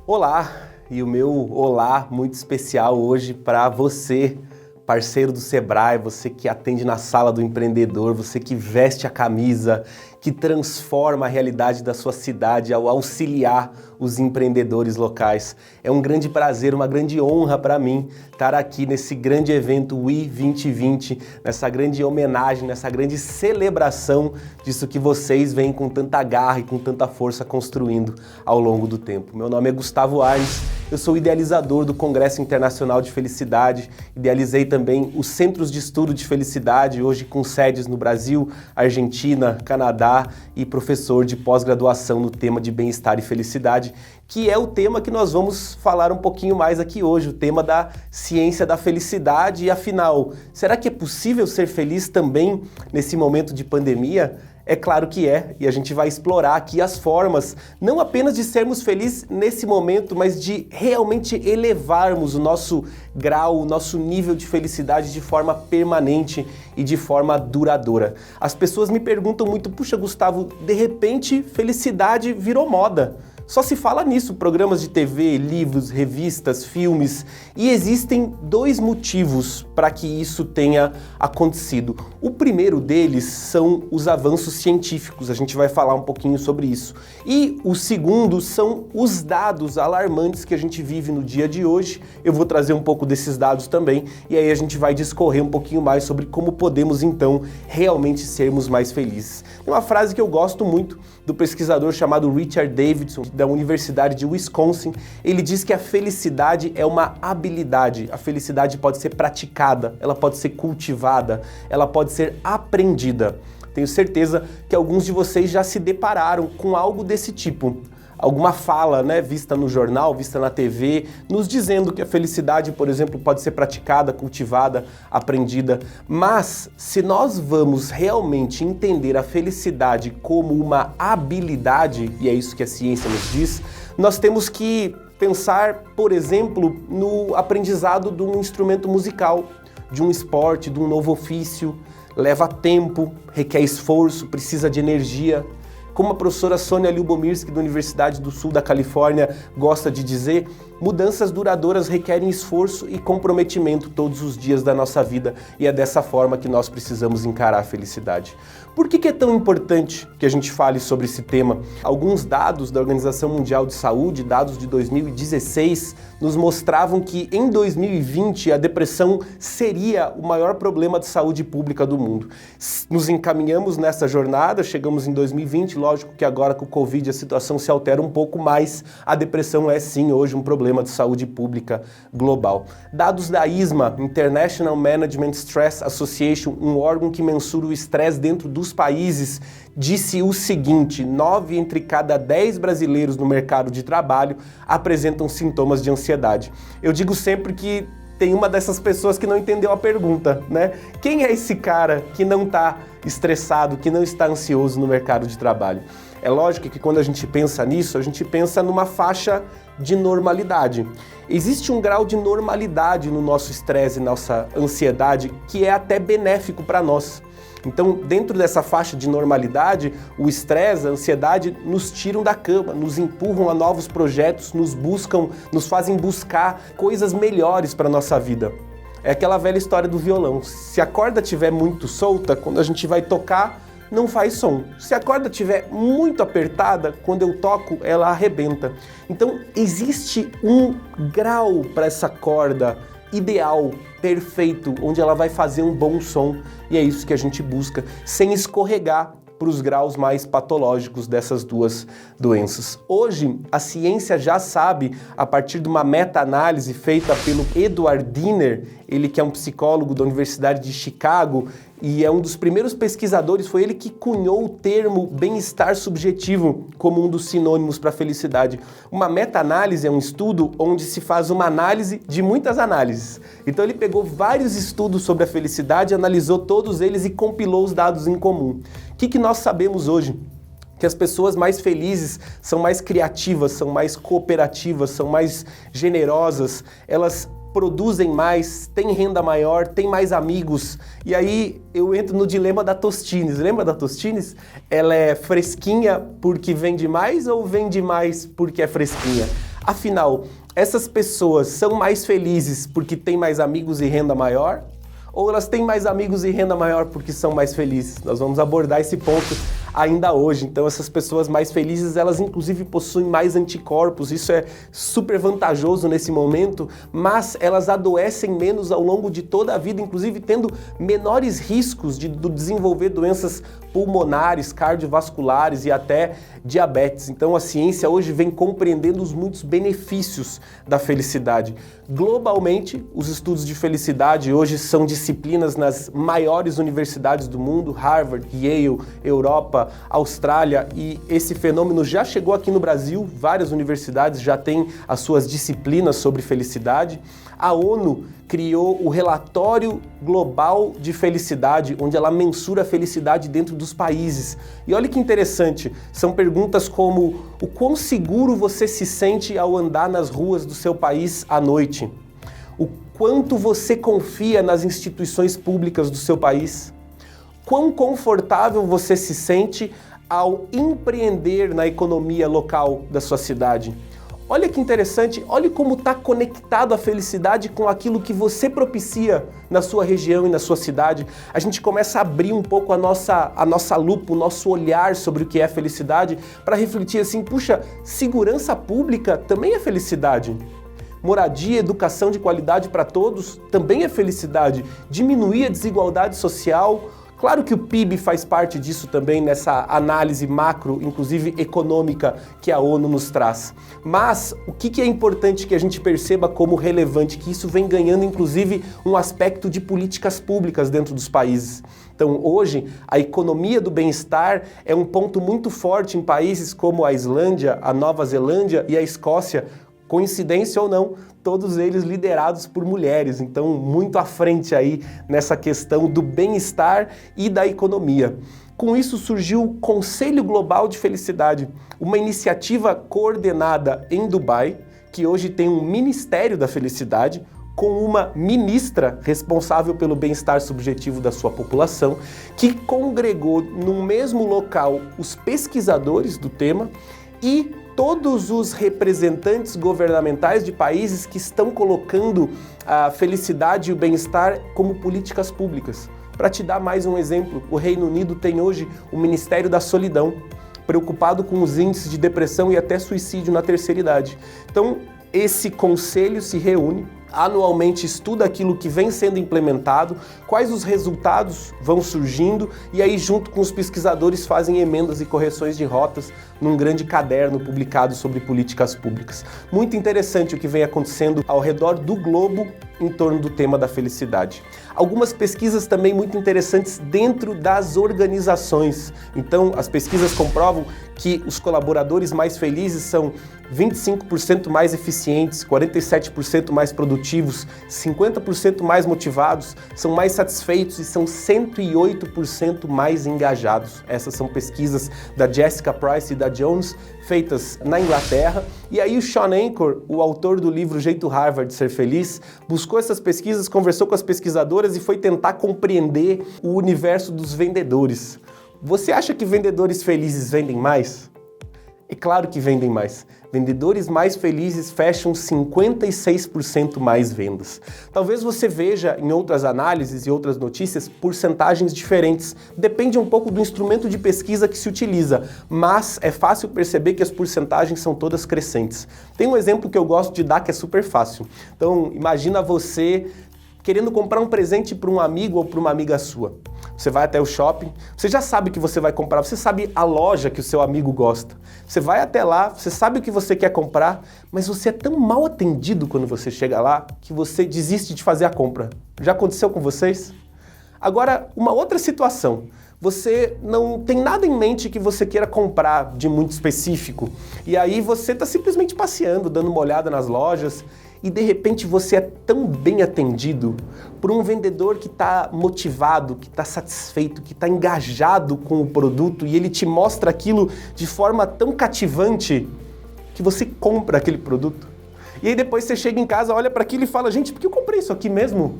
Olá, e o meu olá muito especial hoje para você, parceiro do Sebrae, você que atende na sala do empreendedor, você que veste a camisa, que transforma a realidade da sua cidade ao auxiliar os empreendedores locais. É um grande prazer, uma grande honra para mim estar aqui nesse grande evento WE 2020, nessa grande homenagem, nessa grande celebração disso que vocês vêm com tanta garra e com tanta força construindo ao longo do tempo. Meu nome é Gustavo Arnes, eu sou idealizador do Congresso Internacional de Felicidade, idealizei também os Centros de Estudo de Felicidade, hoje com sedes no Brasil, Argentina, Canadá, e professor de pós-graduação no tema de bem-estar e felicidade, que é o tema que nós vamos falar um pouquinho mais aqui hoje, o tema da ciência da felicidade. E afinal, será que é possível ser feliz também nesse momento de pandemia? É claro que é, e a gente vai explorar aqui as formas, não apenas de sermos felizes nesse momento, mas de realmente elevarmos o nosso grau, o nosso nível de felicidade de forma permanente e de forma duradoura. As pessoas me perguntam muito, puxa Gustavo, de repente felicidade virou moda. Só se fala nisso, programas de TV, livros, revistas, filmes, e existem dois motivos para que isso tenha acontecido. O primeiro deles são os avanços científicos, a gente vai falar um pouquinho sobre isso. E o segundo são os dados alarmantes que a gente vive no dia de hoje. Eu vou trazer um pouco desses dados também, e aí a gente vai discorrer um pouquinho mais sobre como podemos então realmente sermos mais felizes. Tem uma frase que eu gosto muito do pesquisador chamado Richard Davidson, da Universidade de Wisconsin. Ele diz que a felicidade é uma habilidade. A felicidade pode ser praticada, ela pode ser cultivada, ela pode ser aprendida. Tenho certeza que alguns de vocês já se depararam com algo desse tipo. Alguma fala, vista no jornal, vista na TV, nos dizendo que a felicidade, por exemplo, pode ser praticada, cultivada, aprendida. Mas se nós vamos realmente entender a felicidade como uma habilidade, e é isso que a ciência nos diz, nós temos que pensar, por exemplo, no aprendizado de um instrumento musical, de um esporte, de um novo ofício. Leva tempo, requer esforço, precisa de energia. Como a professora Sônia Lyubomirsky, da Universidade do Sul da Califórnia, gosta de dizer, mudanças duradouras requerem esforço e comprometimento todos os dias da nossa vida, e é dessa forma que nós precisamos encarar a felicidade. Por que é tão importante que a gente fale sobre esse tema? Alguns dados da Organização Mundial de Saúde, dados de 2016, nos mostravam que em 2020 a depressão seria o maior problema de saúde pública do mundo. Nos encaminhamos nessa jornada, chegamos em 2020, lógico que agora com o Covid a situação se altera um pouco mais, a depressão é sim hoje um problema de saúde pública global. Dados da ISMA, International Management Stress Association, um órgão que mensura o estresse dentro dos países, disse o seguinte: 9 entre cada 10 brasileiros no mercado de trabalho apresentam sintomas de ansiedade. Eu digo sempre que tem uma dessas pessoas que não entendeu a pergunta, Quem é esse cara que não está estressado, que não está ansioso no mercado de trabalho? É lógico que quando a gente pensa nisso, a gente pensa numa faixa de normalidade. Existe um grau de normalidade no nosso estresse e nossa ansiedade que é até benéfico para nós. Então, dentro dessa faixa de normalidade, o estresse, a ansiedade nos tiram da cama, nos empurram a novos projetos, nos fazem buscar coisas melhores para a nossa vida. É aquela velha história do violão. Se a corda estiver muito solta, quando a gente vai tocar, não faz som. Se a corda estiver muito apertada, quando eu toco, ela arrebenta. Então, existe um grau para essa corda ideal, perfeito, onde ela vai fazer um bom som, e é isso que a gente busca, sem escorregar para os graus mais patológicos dessas duas doenças. Hoje, a ciência já sabe, a partir de uma meta-análise feita pelo Edward Diener, ele que é um psicólogo da Universidade de Chicago, e é um dos primeiros pesquisadores, foi ele que cunhou o termo bem-estar subjetivo como um dos sinônimos para felicidade. Uma meta-análise é um estudo onde se faz uma análise de muitas análises. Então ele pegou vários estudos sobre a felicidade, analisou todos eles e compilou os dados em comum. O que nós sabemos hoje? Que as pessoas mais felizes são mais criativas, são mais cooperativas, são mais generosas, elas produzem mais, têm renda maior, têm mais amigos. E aí eu entro no dilema da Tostines. Lembra da Tostines? Ela é fresquinha porque vende mais ou vende mais porque é fresquinha? Afinal, essas pessoas são mais felizes porque têm mais amigos e renda maior? Ou elas têm mais amigos e renda maior porque são mais felizes? Nós vamos abordar esse ponto ainda hoje. Então, essas pessoas mais felizes, elas inclusive possuem mais anticorpos, isso é super vantajoso nesse momento, mas elas adoecem menos ao longo de toda a vida, inclusive tendo menores riscos de desenvolver doenças pulmonares, cardiovasculares e até diabetes. Então, a ciência hoje vem compreendendo os muitos benefícios da felicidade. Globalmente, os estudos de felicidade hoje são disciplinas nas maiores universidades do mundo, Harvard, Yale, Europa, Austrália, e esse fenômeno já chegou aqui no Brasil, várias universidades já têm as suas disciplinas sobre felicidade. A ONU criou o Relatório Global de Felicidade, onde ela mensura a felicidade dentro dos países. E olha que interessante, são perguntas como: o quão seguro você se sente ao andar nas ruas do seu país à noite? O quanto você confia nas instituições públicas do seu país? Quão confortável você se sente ao empreender na economia local da sua cidade? Olha que interessante, olha como está conectado a felicidade com aquilo que você propicia na sua região e na sua cidade. A gente começa a abrir um pouco a nossa lupa, o nosso olhar sobre o que é felicidade, para refletir assim, puxa, segurança pública também é felicidade. Moradia, educação de qualidade para todos também é felicidade. Diminuir a desigualdade social. Claro que o PIB faz parte disso também, nessa análise macro, inclusive econômica, que a ONU nos traz. Mas o que é importante que a gente perceba como relevante? Que isso vem ganhando, inclusive, um aspecto de políticas públicas dentro dos países. Então, hoje, a economia do bem-estar é um ponto muito forte em países como a Islândia, a Nova Zelândia e a Escócia. Coincidência ou não, todos eles liderados por mulheres, então muito à frente aí nessa questão do bem-estar e da economia. Com isso surgiu o Conselho Global de Felicidade, uma iniciativa coordenada em Dubai, que hoje tem um Ministério da Felicidade, com uma ministra responsável pelo bem-estar subjetivo da sua população, que congregou no mesmo local os pesquisadores do tema e todos os representantes governamentais de países que estão colocando a felicidade e o bem-estar como políticas públicas. Para te dar mais um exemplo, o Reino Unido tem hoje o Ministério da Solidão, preocupado com os índices de depressão e até suicídio na terceira idade. Então, esse conselho se reúne, anualmente estuda aquilo que vem sendo implementado, quais os resultados vão surgindo e aí junto com os pesquisadores fazem emendas e correções de rotas num grande caderno publicado sobre políticas públicas. Muito interessante o que vem acontecendo ao redor do globo em torno do tema da felicidade. Algumas pesquisas também muito interessantes dentro das organizações. Então, as pesquisas comprovam que os colaboradores mais felizes são 25% mais eficientes, 47% mais produtivos, 50% mais motivados, são mais satisfeitos e são 108% mais engajados. Essas são pesquisas da Jessica Price e da Jones, feitas na Inglaterra. E aí o Shawn Achor, o autor do livro Jeito Harvard de Ser Feliz, buscou essas pesquisas, conversou com as pesquisadoras e foi tentar compreender o universo dos vendedores. Você acha que vendedores felizes vendem mais? É claro que vendem mais. Vendedores mais felizes fecham 56% mais vendas. Talvez você veja em outras análises e outras notícias porcentagens diferentes. Depende um pouco do instrumento de pesquisa que se utiliza, mas é fácil perceber que as porcentagens são todas crescentes. Tem um exemplo que eu gosto de dar que é super fácil. Então, imagina você querendo comprar um presente para um amigo ou para uma amiga sua. Você vai até o shopping, você já sabe o que você vai comprar, você sabe a loja que o seu amigo gosta. Você vai até lá, você sabe o que você quer comprar, mas você é tão mal atendido quando você chega lá que você desiste de fazer a compra. Já aconteceu com vocês? Agora, uma outra situação. Você não tem nada em mente que você queira comprar de muito específico. E aí você está simplesmente passeando, dando uma olhada nas lojas, e de repente você é tão bem atendido por um vendedor que está motivado, que está satisfeito, que está engajado com o produto e ele te mostra aquilo de forma tão cativante que você compra aquele produto. E aí depois você chega em casa, olha para aquilo e fala, gente, por que eu comprei isso aqui mesmo?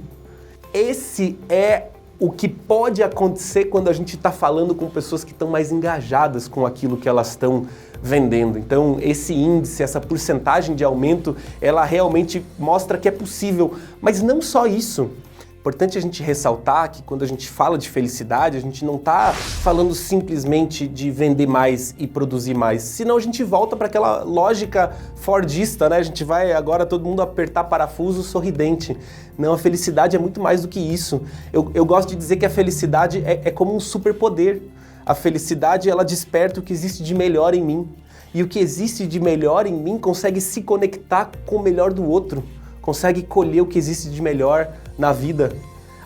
Esse é o que pode acontecer quando a gente está falando com pessoas que estão mais engajadas com aquilo que elas estão vendendo. Então, esse índice, essa porcentagem de aumento, ela realmente mostra que é possível. Mas não só isso. Importante a gente ressaltar que quando a gente fala de felicidade, a gente não está falando simplesmente de vender mais e produzir mais, senão a gente volta para aquela lógica fordista, né? A gente vai agora todo mundo apertar parafuso sorridente. Não, a felicidade é muito mais do que isso. Eu gosto de dizer que a felicidade é como um superpoder. A felicidade, ela desperta o que existe de melhor em mim. E o que existe de melhor em mim consegue se conectar com o melhor do outro, consegue colher o que existe de melhor na vida.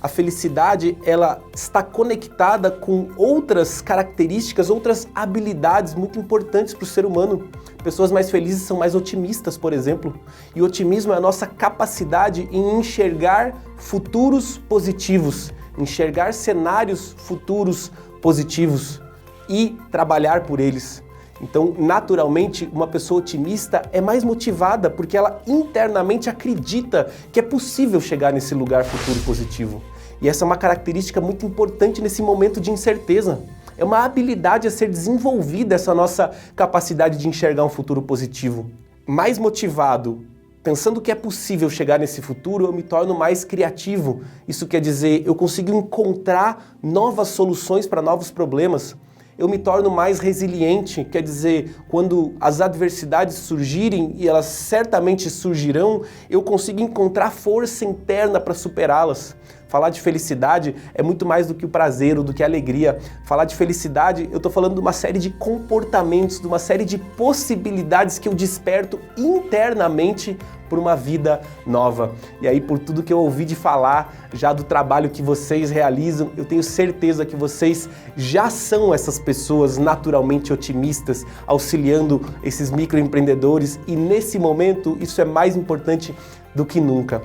A felicidade, ela está conectada com outras características, outras habilidades muito importantes para o ser humano. Pessoas mais felizes são mais otimistas, por exemplo. E o otimismo é a nossa capacidade em enxergar futuros positivos, enxergar cenários futuros positivos e trabalhar por eles. Então, naturalmente, uma pessoa otimista é mais motivada porque ela internamente acredita que é possível chegar nesse lugar futuro positivo. E essa é uma característica muito importante nesse momento de incerteza. É uma habilidade a ser desenvolvida, essa nossa capacidade de enxergar um futuro positivo. Mais motivado, pensando que é possível chegar nesse futuro, eu me torno mais criativo. Isso quer dizer, eu consigo encontrar novas soluções para novos problemas. Eu me torno mais resiliente, quer dizer, quando as adversidades surgirem, e elas certamente surgirão, eu consigo encontrar força interna para superá-las. Falar de felicidade é muito mais do que o prazer ou do que a alegria. Falar de felicidade, eu estou falando de uma série de comportamentos, de uma série de possibilidades que eu desperto internamente por uma vida nova. E aí, por tudo que eu ouvi de falar já do trabalho que vocês realizam, eu tenho certeza que vocês já são essas pessoas naturalmente otimistas, auxiliando esses microempreendedores, e nesse momento isso é mais importante do que nunca.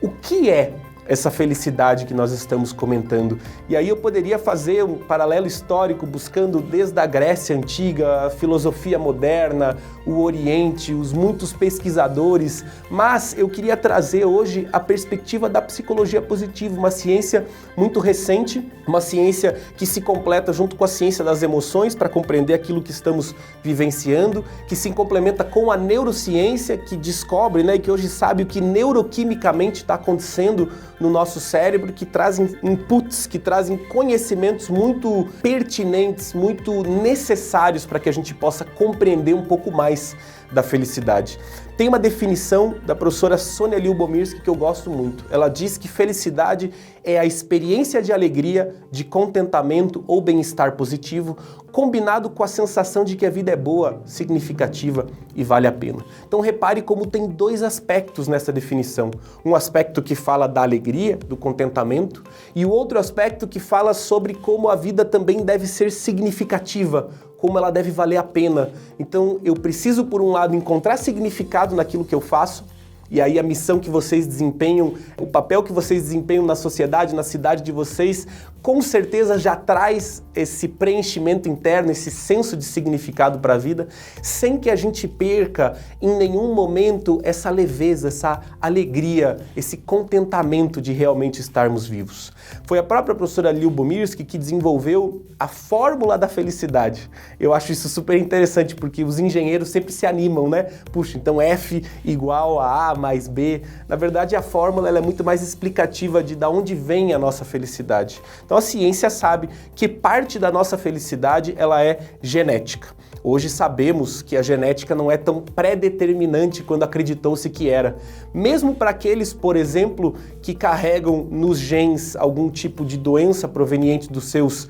O que é essa felicidade que nós estamos comentando? E aí eu poderia fazer um paralelo histórico buscando desde a Grécia Antiga, a filosofia moderna, o Oriente, os muitos pesquisadores, mas eu queria trazer hoje a perspectiva da psicologia positiva, uma ciência muito recente, uma ciência que se completa junto com a ciência das emoções para compreender aquilo que estamos vivenciando, que se complementa com a neurociência, que descobre, e que hoje sabe o que neuroquimicamente está acontecendo no nosso cérebro, que trazem inputs, que trazem conhecimentos muito pertinentes, muito necessários para que a gente possa compreender um pouco mais da felicidade. Tem uma definição da professora Sonia Lyubomirsky que eu gosto muito. Ela diz que felicidade é a experiência de alegria, de contentamento ou bem-estar positivo, combinado com a sensação de que a vida é boa, significativa e vale a pena. Então repare como tem dois aspectos nessa definição. Um aspecto que fala da alegria, do contentamento, e o outro aspecto que fala sobre como a vida também deve ser significativa, como ela deve valer a pena. Então eu preciso, por um lado, encontrar significado naquilo que eu faço, e aí a missão que vocês desempenham, o papel que vocês desempenham na sociedade, na cidade de vocês, com certeza já traz esse preenchimento interno, esse senso de significado para a vida, sem que a gente perca em nenhum momento essa leveza, essa alegria, esse contentamento de realmente estarmos vivos. Foi a própria professora Lyubomirsky que desenvolveu a fórmula da felicidade. Eu acho isso super interessante, porque os engenheiros sempre se animam, né? Puxa, então F igual a A mais B. Na verdade, a fórmula ela é muito mais explicativa de onde vem a nossa felicidade. Então, a ciência sabe que parte da nossa felicidade ela é genética. Hoje sabemos que a genética não é tão pré-determinante quando acreditou-se que era. Mesmo para aqueles, por exemplo, que carregam nos genes algum tipo de doença proveniente dos seus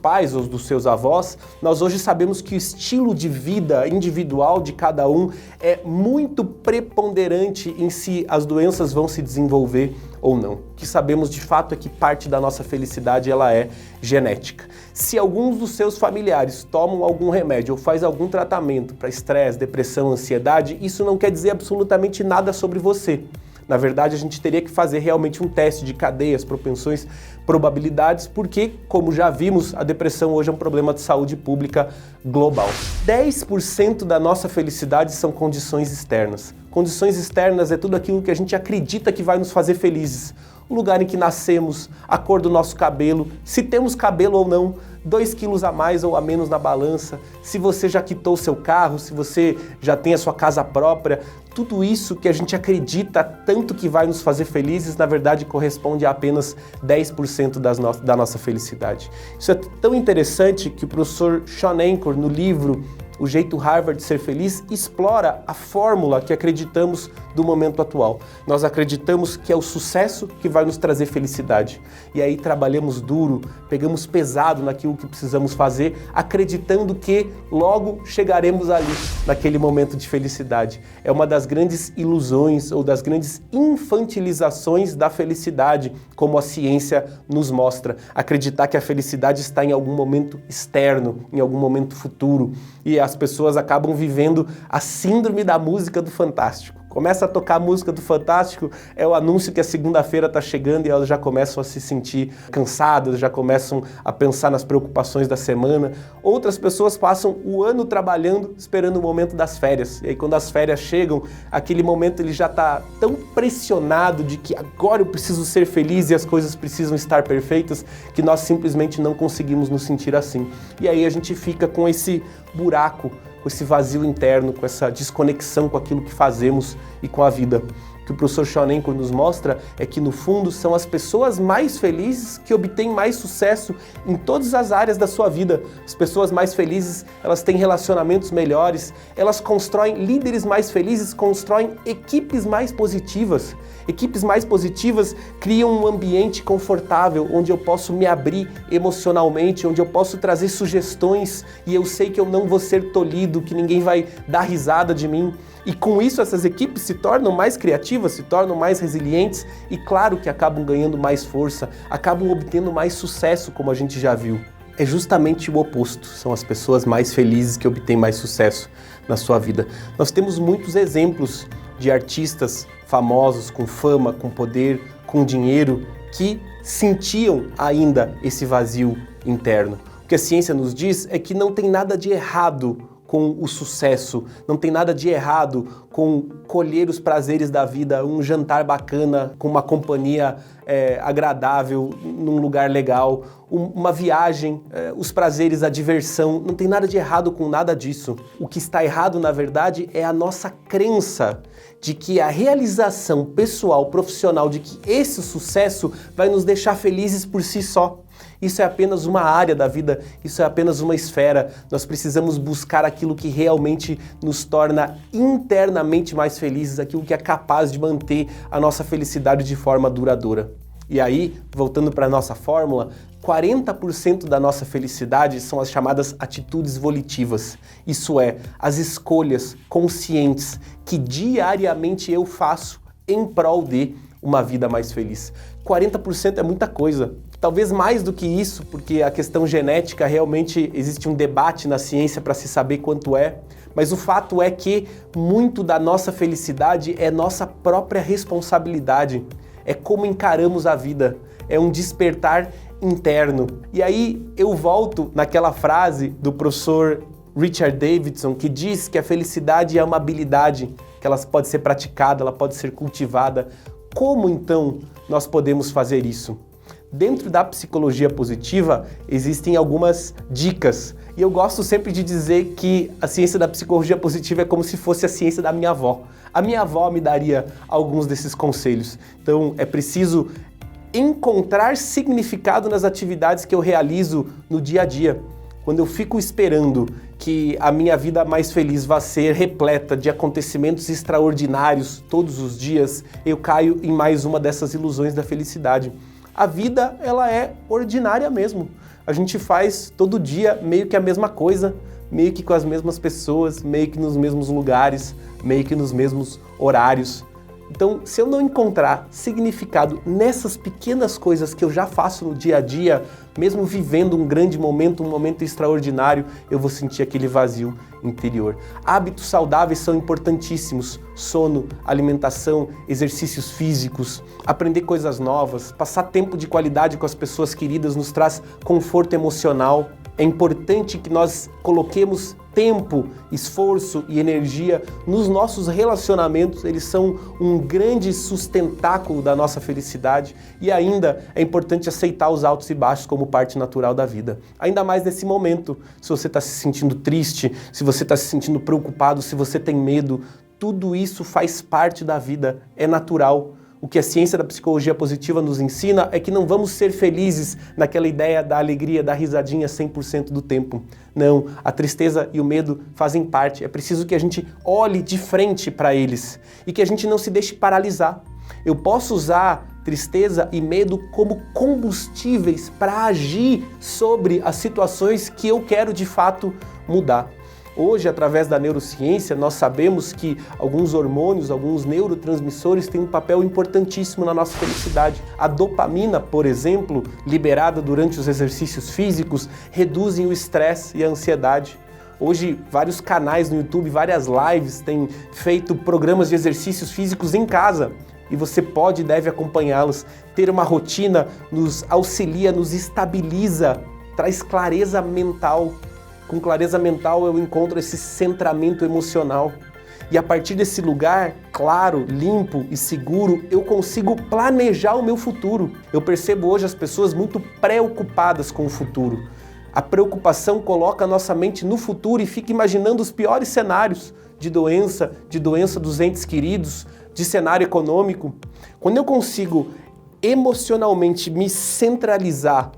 pais ou dos seus avós, nós hoje sabemos que o estilo de vida individual de cada um é muito preponderante em se as doenças vão se desenvolver ou não. O que sabemos de fato é que parte da nossa felicidade ela é genética. Se alguns dos seus familiares tomam algum remédio ou faz algum tratamento para estresse, depressão, ansiedade, isso não quer dizer absolutamente nada sobre você. Na verdade, a gente teria que fazer realmente um teste de cadeias, propensões, probabilidades, porque, como já vimos, a depressão hoje é um problema de saúde pública global. 10% da nossa felicidade são condições externas. Condições externas é tudo aquilo que a gente acredita que vai nos fazer felizes. o lugar em que nascemos, a cor do nosso cabelo, se temos cabelo ou não, 2 quilos a mais ou a menos na balança, se você já quitou seu carro, se você já tem a sua casa própria, tudo isso que a gente acredita tanto que vai nos fazer felizes, na verdade corresponde a apenas 10% da nossa felicidade. Isso é tão interessante que o professor Shawn Achor, no livro O Jeito Harvard de Ser Feliz, explora a fórmula que acreditamos do momento atual. Nós acreditamos que é o sucesso que vai nos trazer felicidade. E aí trabalhamos duro, pegamos pesado naquilo que precisamos fazer, acreditando que logo chegaremos ali, naquele momento de felicidade. É uma das grandes ilusões ou das grandes infantilizações da felicidade, como a ciência nos mostra. Acreditar que a felicidade está em algum momento externo, em algum momento futuro. E as pessoas acabam vivendo a síndrome da música do Fantástico. Começa a tocar a música do Fantástico, é o anúncio que a segunda-feira está chegando e elas já começam a se sentir cansadas, já começam a pensar nas preocupações da semana. Outras pessoas passam o ano trabalhando, esperando o momento das férias. E aí quando as férias chegam, aquele momento ele já está tão pressionado de que agora eu preciso ser feliz e as coisas precisam estar perfeitas, que nós simplesmente não conseguimos nos sentir assim. E aí a gente fica com esse buraco, com esse vazio interno, com essa desconexão com aquilo que fazemos e com a vida. O que o professor Shawn Achor nos mostra é que, no fundo, são as pessoas mais felizes que obtêm mais sucesso em todas as áreas da sua vida. As pessoas mais felizes, elas têm relacionamentos melhores, elas constroem líderes mais felizes, constroem equipes mais positivas. Equipes mais positivas criam um ambiente confortável, onde eu posso me abrir emocionalmente, onde eu posso trazer sugestões e eu sei que eu não vou ser tolhido, que ninguém vai dar risada de mim. E com isso essas equipes se tornam mais criativas, se tornam mais resilientes e claro que acabam ganhando mais força, acabam obtendo mais sucesso, como a gente já viu. É justamente o oposto, são as pessoas mais felizes que obtêm mais sucesso na sua vida. Nós temos muitos exemplos de artistas famosos, com fama, com poder, com dinheiro, que sentiam ainda esse vazio interno. O que a ciência nos diz é que não tem nada de errado com o sucesso, não tem nada de errado com colher os prazeres da vida, um jantar bacana, com uma companhia agradável, num lugar legal, uma viagem, os prazeres, a diversão, não tem nada de errado com nada disso. O que está errado, na verdade, é a nossa crença de que a realização pessoal, profissional, de que esse sucesso vai nos deixar felizes por si só. Isso é apenas uma área da vida, isso é apenas uma esfera. Nós precisamos buscar aquilo que realmente nos torna internamente mais felizes, aquilo que é capaz de manter a nossa felicidade de forma duradoura. E aí, voltando para a nossa fórmula, 40% da nossa felicidade são as chamadas atitudes volitivas. Isso é, as escolhas conscientes que diariamente eu faço em prol de uma vida mais feliz. 40% é muita coisa. Talvez mais do que isso, porque a questão genética realmente existe um debate na ciência para se saber quanto é, mas o fato é que muito da nossa felicidade é nossa própria responsabilidade, é como encaramos a vida, é um despertar interno. E aí eu volto naquela frase do professor Richard Davidson, que diz que a felicidade é uma habilidade, que ela pode ser praticada, ela pode ser cultivada. Como então nós podemos fazer isso? Dentro da psicologia positiva existem algumas dicas e eu gosto sempre de dizer que a ciência da psicologia positiva é como se fosse a ciência da minha avó. A minha avó me daria alguns desses conselhos. Então é preciso encontrar significado nas atividades que eu realizo no dia a dia. Quando eu fico esperando que a minha vida mais feliz vá ser repleta de acontecimentos extraordinários todos os dias, eu caio em mais uma dessas ilusões da felicidade. A vida, ela é ordinária mesmo. A gente faz todo dia meio que a mesma coisa, meio que com as mesmas pessoas, meio que nos mesmos lugares, meio que nos mesmos horários. Então, se eu não encontrar significado nessas pequenas coisas que eu já faço no dia a dia, mesmo vivendo um grande momento, um momento extraordinário, eu vou sentir aquele vazio interior. Hábitos saudáveis são importantíssimos. Sono, alimentação, exercícios físicos, aprender coisas novas, passar tempo de qualidade com as pessoas queridas nos traz conforto emocional. É importante que nós coloquemos tempo, esforço e energia nos nossos relacionamentos, eles são um grande sustentáculo da nossa felicidade, e ainda é importante aceitar os altos e baixos como parte natural da vida. Ainda mais nesse momento, se você está se sentindo triste, se você está se sentindo preocupado, se você tem medo, tudo isso faz parte da vida, é natural. O que a ciência da psicologia positiva nos ensina é que não vamos ser felizes naquela ideia da alegria, da risadinha 100% do tempo. Não, a tristeza e o medo fazem parte. É preciso que a gente olhe de frente para eles e que a gente não se deixe paralisar. Eu posso usar tristeza e medo como combustíveis para agir sobre as situações que eu quero de fato mudar. Hoje, através da neurociência, nós sabemos que alguns hormônios, alguns neurotransmissores têm um papel importantíssimo na nossa felicidade. A dopamina, por exemplo, liberada durante os exercícios físicos, reduzem o estresse e a ansiedade. Hoje, vários canais no YouTube, várias lives têm feito programas de exercícios físicos em casa. E você pode e deve acompanhá-los. Ter uma rotina nos auxilia, nos estabiliza, traz clareza mental. Com clareza mental eu encontro esse centramento emocional. E a partir desse lugar claro, limpo e seguro, eu consigo planejar o meu futuro. Eu percebo hoje as pessoas muito preocupadas com o futuro. A preocupação coloca a nossa mente no futuro e fica imaginando os piores cenários de doença dos entes queridos, de cenário econômico. Quando eu consigo emocionalmente me centralizar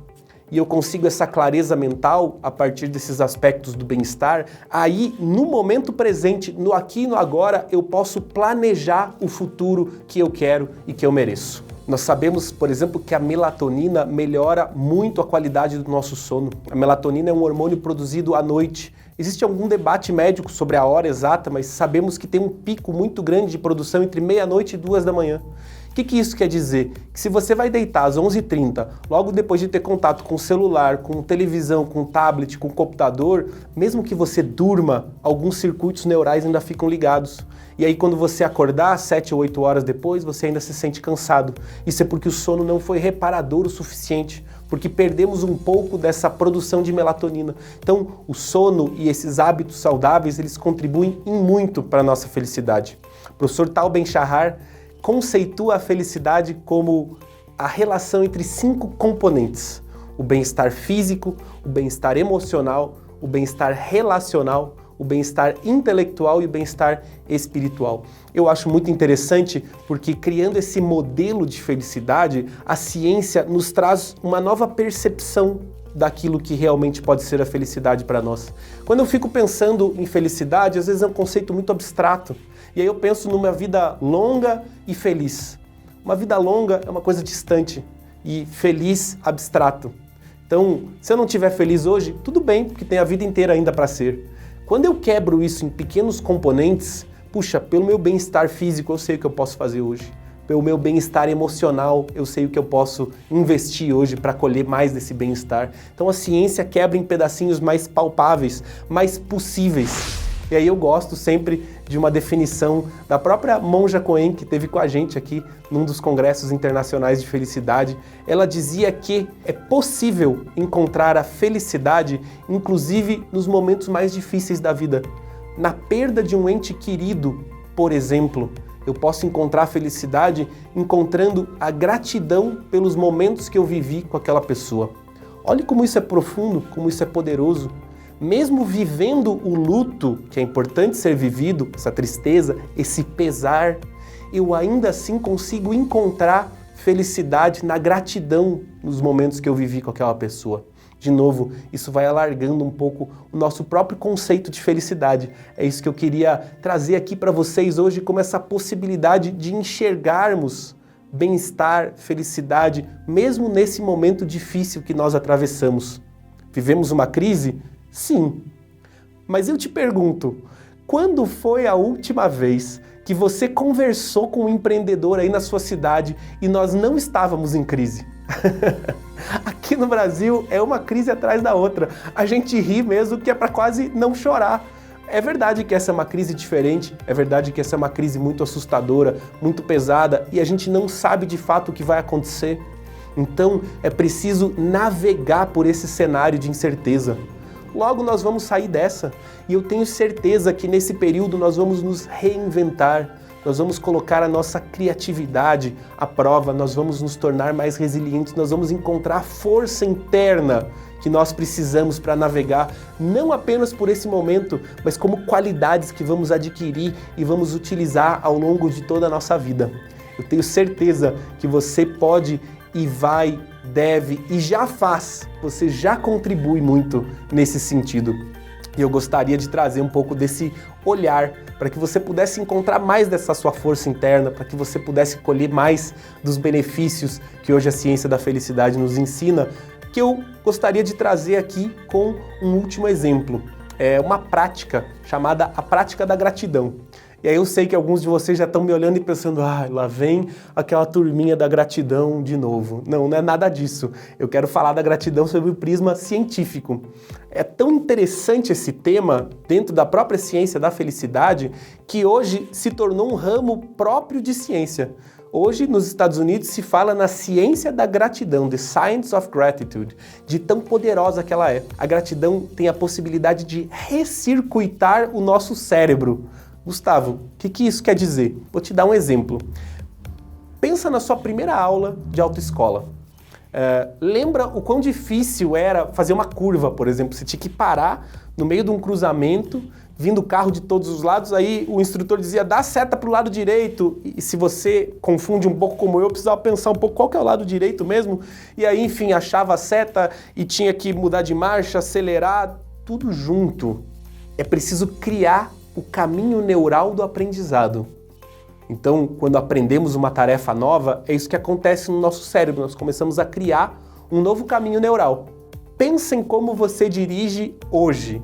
e eu consigo essa clareza mental a partir desses aspectos do bem-estar, aí no momento presente, no aqui e no agora, eu posso planejar o futuro que eu quero e que eu mereço. Nós sabemos, por exemplo, que a melatonina melhora muito a qualidade do nosso sono. A melatonina é um hormônio produzido à noite. Existe algum debate médico sobre a hora exata, mas sabemos que tem um pico muito grande de produção entre meia-noite e 2 da manhã. O que isso quer dizer? Que se você vai deitar às 11h30, logo depois de ter contato com o celular, com televisão, com tablet, com computador, mesmo que você durma, alguns circuitos neurais ainda ficam ligados. E aí quando você acordar 7 ou 8 horas depois, você ainda se sente cansado. Isso é porque o sono não foi reparador o suficiente, porque perdemos um pouco dessa produção de melatonina. Então, o sono e esses hábitos saudáveis, eles contribuem em muito para a nossa felicidade. O professor Tal Ben-Shahar conceitua a felicidade como a relação entre 5 componentes: o bem-estar físico, o bem-estar emocional, o bem-estar relacional, o bem-estar intelectual e o bem-estar espiritual. Eu acho muito interessante porque, criando esse modelo de felicidade, a ciência nos traz uma nova percepção daquilo que realmente pode ser a felicidade para nós. Quando eu fico pensando em felicidade, às vezes é um conceito muito abstrato. E aí eu penso numa vida longa e feliz. Uma vida longa é uma coisa distante e feliz, abstrato. Então, se eu não estiver feliz hoje, tudo bem, porque tem a vida inteira ainda para ser. Quando eu quebro isso em pequenos componentes, puxa, pelo meu bem-estar físico eu sei o que eu posso fazer hoje. Pelo meu bem-estar emocional, eu sei o que eu posso investir hoje para colher mais desse bem-estar. Então a ciência quebra em pedacinhos mais palpáveis, mais possíveis. E aí eu gosto sempre de uma definição da própria Monja Coen, que esteve com a gente aqui num dos congressos internacionais de felicidade. Ela dizia que é possível encontrar a felicidade, inclusive nos momentos mais difíceis da vida. Na perda de um ente querido, por exemplo, eu posso encontrar a felicidade encontrando a gratidão pelos momentos que eu vivi com aquela pessoa. Olhe como isso é profundo, como isso é poderoso. Mesmo vivendo o luto, que é importante ser vivido, essa tristeza, esse pesar, eu ainda assim consigo encontrar felicidade na gratidão nos momentos que eu vivi com aquela pessoa. De novo, isso vai alargando um pouco o nosso próprio conceito de felicidade. É isso que eu queria trazer aqui para vocês hoje, como essa possibilidade de enxergarmos bem-estar, felicidade, mesmo nesse momento difícil que nós atravessamos. Vivemos uma crise? Sim. Mas eu te pergunto, quando foi a última vez que você conversou com um empreendedor aí na sua cidade e nós não estávamos em crise? Aqui no Brasil é uma crise atrás da outra. A gente ri mesmo que é para quase não chorar. É verdade que essa é uma crise diferente, é verdade que essa é uma crise muito assustadora, muito pesada e a gente não sabe de fato o que vai acontecer. Então é preciso navegar por esse cenário de incerteza. Logo nós vamos sair dessa e eu tenho certeza que nesse período nós vamos nos reinventar, nós vamos colocar a nossa criatividade à prova, nós vamos nos tornar mais resilientes, nós vamos encontrar a força interna que nós precisamos para navegar, não apenas por esse momento, mas como qualidades que vamos adquirir e vamos utilizar ao longo de toda a nossa vida. Eu tenho certeza que você pode e vai, deve e já faz, você já contribui muito nesse sentido. E eu gostaria de trazer um pouco desse olhar para que você pudesse encontrar mais dessa sua força interna, para que você pudesse colher mais dos benefícios que hoje a ciência da felicidade nos ensina, que eu gostaria de trazer aqui com um último exemplo. É uma prática chamada a prática da gratidão. E aí eu sei que alguns de vocês já estão me olhando e pensando, lá vem aquela turminha da gratidão de novo. Não, não é nada disso. Eu quero falar da gratidão sob o prisma científico. É tão interessante esse tema dentro da própria ciência da felicidade que hoje se tornou um ramo próprio de ciência. Hoje, nos Estados Unidos, se fala na ciência da gratidão, the science of gratitude, de tão poderosa que ela é. A gratidão tem a possibilidade de recircuitar o nosso cérebro. Gustavo, o que isso quer dizer? Vou te dar um exemplo. Pensa na sua primeira aula de autoescola. Lembra o quão difícil era fazer uma curva, por exemplo? Você tinha que parar no meio de um cruzamento, vindo carro de todos os lados, aí o instrutor dizia, dá seta para o lado direito, e se você confunde um pouco como eu precisava pensar um pouco qual que é o lado direito mesmo, e aí, enfim, achava a seta e tinha que mudar de marcha, acelerar, tudo junto. É preciso criar o caminho neural do aprendizado. Então, quando aprendemos uma tarefa nova, é isso que acontece no nosso cérebro, nós começamos a criar um novo caminho neural. Pensa em como você dirige hoje.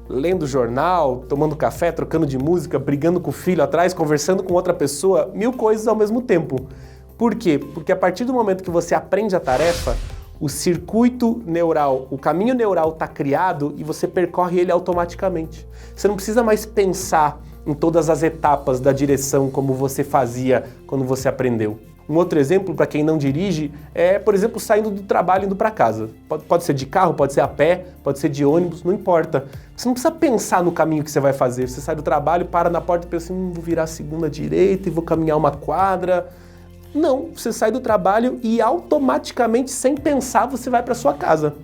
Lendo jornal, tomando café, trocando de música, brigando com o filho atrás, conversando com outra pessoa, 1000 coisas ao mesmo tempo. Por quê? Porque a partir do momento que você aprende a tarefa, o circuito neural, o caminho neural está criado e você percorre ele automaticamente. Você não precisa mais pensar em todas as etapas da direção como você fazia quando você aprendeu. Um outro exemplo, para quem não dirige, é, por exemplo, saindo do trabalho e indo para casa. Pode ser de carro, pode ser a pé, pode ser de ônibus, não importa. Você não precisa pensar no caminho que você vai fazer. Você sai do trabalho, para na porta e pensa assim, vou virar a segunda direita e vou caminhar uma quadra. Não, você sai do trabalho e automaticamente, sem pensar, você vai para sua casa.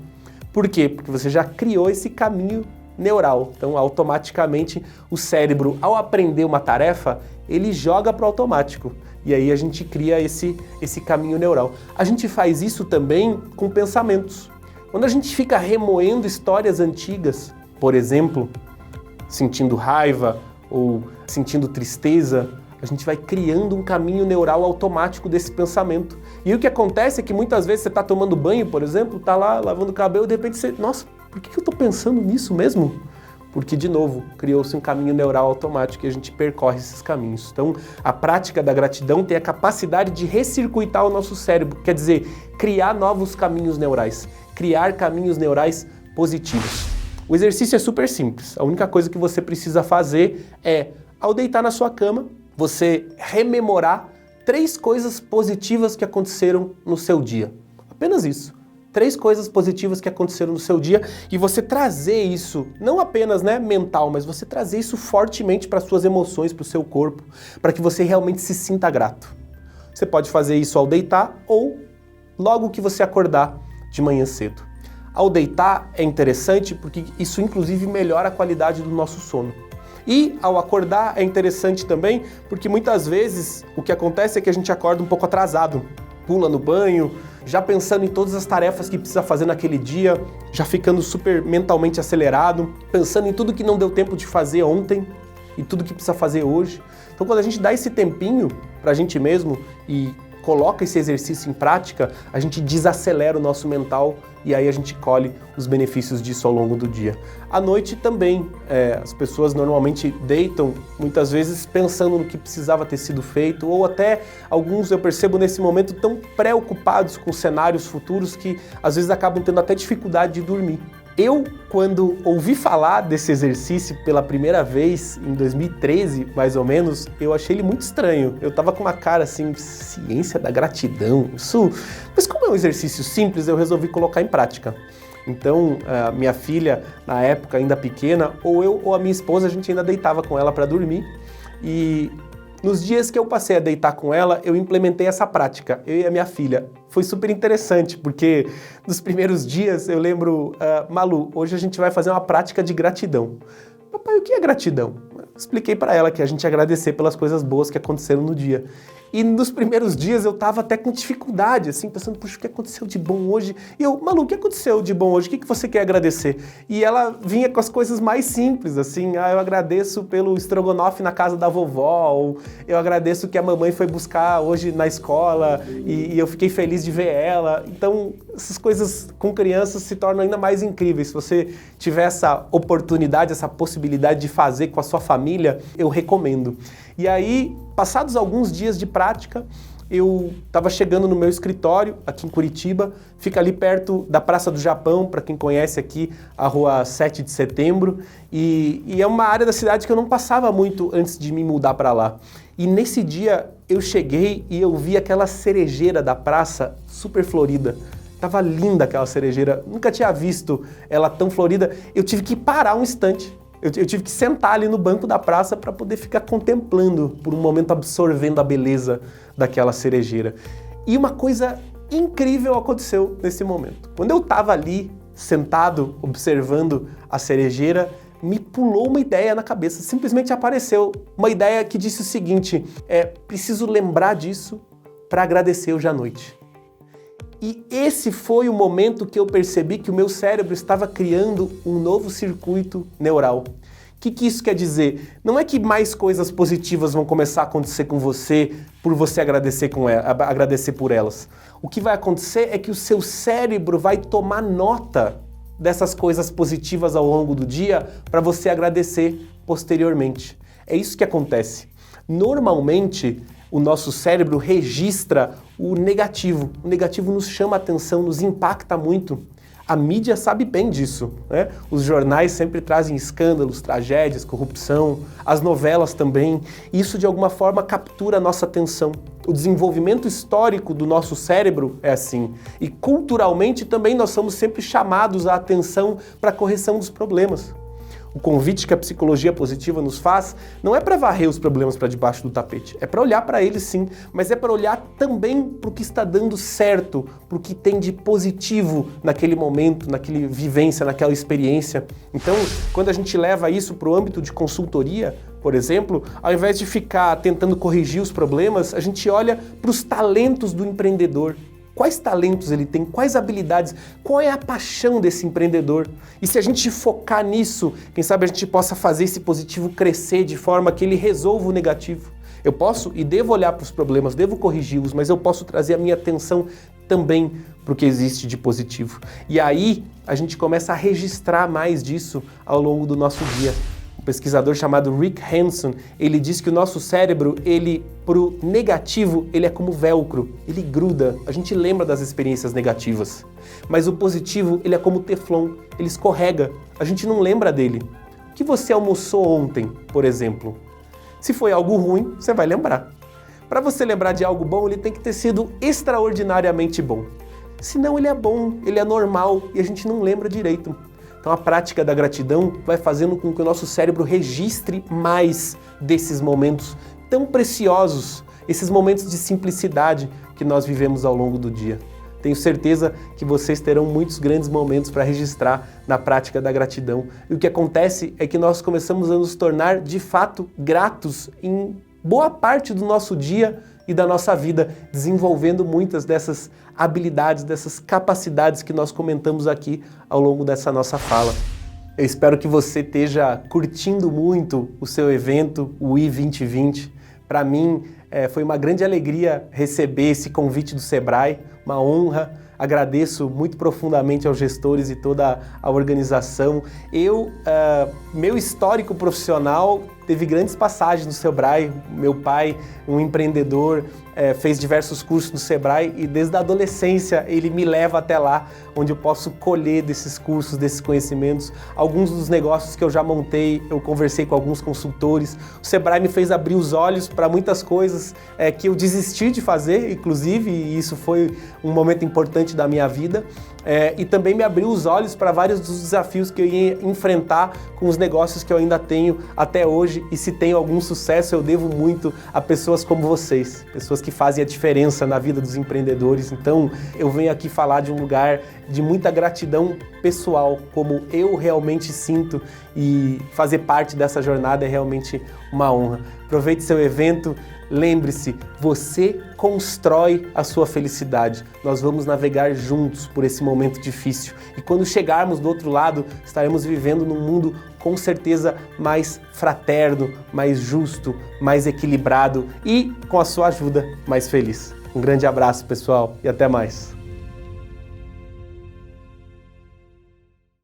Por quê? Porque você já criou esse caminho neural. Então, automaticamente, o cérebro, ao aprender uma tarefa, ele joga para o automático. E aí a gente cria esse caminho neural. A gente faz isso também com pensamentos. Quando a gente fica remoendo histórias antigas, por exemplo, sentindo raiva ou sentindo tristeza, a gente vai criando um caminho neural automático desse pensamento. E o que acontece é que muitas vezes você está tomando banho, por exemplo, está lá lavando o cabelo e de repente você, nossa, por que eu estou pensando nisso mesmo? Porque, de novo, criou-se um caminho neural automático e a gente percorre esses caminhos. Então, a prática da gratidão tem a capacidade de recircuitar o nosso cérebro, quer dizer, criar novos caminhos neurais, criar caminhos neurais positivos. O exercício é super simples. A única coisa que você precisa fazer é, ao deitar na sua cama, você rememorar 3 coisas positivas que aconteceram no seu dia. Apenas isso. 3 coisas positivas que aconteceram no seu dia e você trazer isso, não apenas mental, mas você trazer isso fortemente para as suas emoções, para o seu corpo, para que você realmente se sinta grato. Você pode fazer isso ao deitar ou logo que você acordar de manhã cedo. Ao deitar é interessante porque isso inclusive melhora a qualidade do nosso sono. E ao acordar é interessante também porque muitas vezes o que acontece é que a gente acorda um pouco atrasado, pula no banho, já pensando em todas as tarefas que precisa fazer naquele dia, já ficando super mentalmente acelerado, pensando em tudo que não deu tempo de fazer ontem e tudo que precisa fazer hoje. Então quando a gente dá esse tempinho pra gente mesmo e coloca esse exercício em prática, a gente desacelera o nosso mental e aí a gente colhe os benefícios disso ao longo do dia. À noite também, as pessoas normalmente deitam, muitas vezes pensando no que precisava ter sido feito, ou até alguns eu percebo nesse momento tão preocupados com cenários futuros que às vezes acabam tendo até dificuldade de dormir. Eu, quando ouvi falar desse exercício pela primeira vez, em 2013, mais ou menos, eu achei ele muito estranho. Eu tava com uma cara assim, ciência da gratidão, isso... Mas como é um exercício simples, eu resolvi colocar em prática. Então, a minha filha, na época ainda pequena, ou eu ou a minha esposa, a gente ainda deitava com ela para dormir. E nos dias que eu passei a deitar com ela, eu implementei essa prática, eu e a minha filha. Foi super interessante, porque nos primeiros dias eu lembro, Malu, hoje a gente vai fazer uma prática de gratidão. Papai, o que é gratidão? Expliquei para ela que a gente ia agradecer pelas coisas boas que aconteceram no dia. E nos primeiros dias eu tava até com dificuldade, assim, pensando, puxa, o que aconteceu de bom hoje? E eu, Malu, o que aconteceu de bom hoje? O que você quer agradecer? E ela vinha com as coisas mais simples, assim, eu agradeço pelo estrogonofe na casa da vovó, ou eu agradeço que a mamãe foi buscar hoje na escola e eu fiquei feliz de ver ela. Então, essas coisas com crianças se tornam ainda mais incríveis. Se você tiver essa oportunidade, essa possibilidade de fazer com a sua família, eu recomendo. E aí, passados alguns dias de prática, eu estava chegando no meu escritório aqui em Curitiba, fica ali perto da Praça do Japão, para quem conhece aqui, a Rua 7 de Setembro, e é uma área da cidade que eu não passava muito antes de me mudar para lá. E nesse dia eu cheguei e eu vi aquela cerejeira da praça super florida. Tava linda aquela cerejeira, nunca tinha visto ela tão florida. Eu tive que parar um instante. Eu tive que sentar ali no banco da praça para poder ficar contemplando, por um momento absorvendo a beleza daquela cerejeira. E uma coisa incrível aconteceu nesse momento. Quando eu estava ali, sentado, observando a cerejeira, me pulou uma ideia na cabeça, simplesmente apareceu. Uma ideia que disse o seguinte, preciso lembrar disso para agradecer hoje à noite. E esse foi o momento que eu percebi que o meu cérebro estava criando um novo circuito neural. O que isso quer dizer? Não é que mais coisas positivas vão começar a acontecer com você por você agradecer por elas. O que vai acontecer é que o seu cérebro vai tomar nota dessas coisas positivas ao longo do dia para você agradecer posteriormente. É isso que acontece. Normalmente, o nosso cérebro registra o negativo. O negativo nos chama a atenção, nos impacta muito. A mídia sabe bem disso, né? Os jornais sempre trazem escândalos, tragédias, corrupção, as novelas também. Isso de alguma forma captura a nossa atenção. O desenvolvimento histórico do nosso cérebro é assim. E culturalmente também nós somos sempre chamados à atenção para a correção dos problemas. O convite que a psicologia positiva nos faz não é para varrer os problemas para debaixo do tapete, é para olhar para eles sim, mas é para olhar também para o que está dando certo, para o que tem de positivo naquele momento, naquela vivência, naquela experiência. Então, quando a gente leva isso para o âmbito de consultoria, por exemplo, ao invés de ficar tentando corrigir os problemas, a gente olha para os talentos do empreendedor. Quais talentos ele tem? Quais habilidades? Qual é a paixão desse empreendedor? E se a gente focar nisso, quem sabe a gente possa fazer esse positivo crescer de forma que ele resolva o negativo. Eu posso e devo olhar para os problemas, devo corrigi-los, mas eu posso trazer a minha atenção também para o que existe de positivo. E aí a gente começa a registrar mais disso ao longo do nosso dia. Um pesquisador chamado Rick Hanson, ele diz que o nosso cérebro, pro negativo, ele é como velcro, ele gruda, a gente lembra das experiências negativas. Mas o positivo, ele é como teflon, ele escorrega, a gente não lembra dele. O que você almoçou ontem, por exemplo? Se foi algo ruim, você vai lembrar. Para você lembrar de algo bom, ele tem que ter sido extraordinariamente bom. Senão ele é bom, ele é normal e a gente não lembra direito. Então a prática da gratidão vai fazendo com que o nosso cérebro registre mais desses momentos tão preciosos, esses momentos de simplicidade que nós vivemos ao longo do dia. Tenho certeza que vocês terão muitos grandes momentos para registrar na prática da gratidão. E o que acontece é que nós começamos a nos tornar de fato gratos em boa parte do nosso dia e da nossa vida, desenvolvendo muitas dessas habilidades, dessas capacidades que nós comentamos aqui ao longo dessa nossa fala. Eu espero que você esteja curtindo muito o seu evento, o i2020. Para mim, foi uma grande alegria receber esse convite do Sebrae, uma honra. Agradeço muito profundamente aos gestores e toda a organização. Meu histórico profissional teve grandes passagens no Sebrae. Meu pai, um empreendedor, fez diversos cursos no Sebrae e desde a adolescência ele me leva até lá, onde eu posso colher desses cursos, desses conhecimentos. Alguns dos negócios que eu já montei, eu conversei com alguns consultores. O Sebrae me fez abrir os olhos para muitas coisas que eu desisti de fazer, inclusive, e isso foi um momento importante da minha vida. E também me abriu os olhos para vários dos desafios que eu ia enfrentar com os negócios que eu ainda tenho até hoje. E se tenho algum sucesso, eu devo muito a pessoas como vocês, pessoas que fazem a diferença na vida dos empreendedores. Então, eu venho aqui falar de um lugar de muita gratidão pessoal, como eu realmente sinto, e fazer parte dessa jornada é realmente uma honra. Aproveite seu evento. Lembre-se, você constrói a sua felicidade. Nós vamos navegar juntos por esse momento difícil. E quando chegarmos do outro lado, estaremos vivendo num mundo com certeza mais fraterno, mais justo, mais equilibrado e, com a sua ajuda, mais feliz. Um grande abraço, pessoal, e até mais.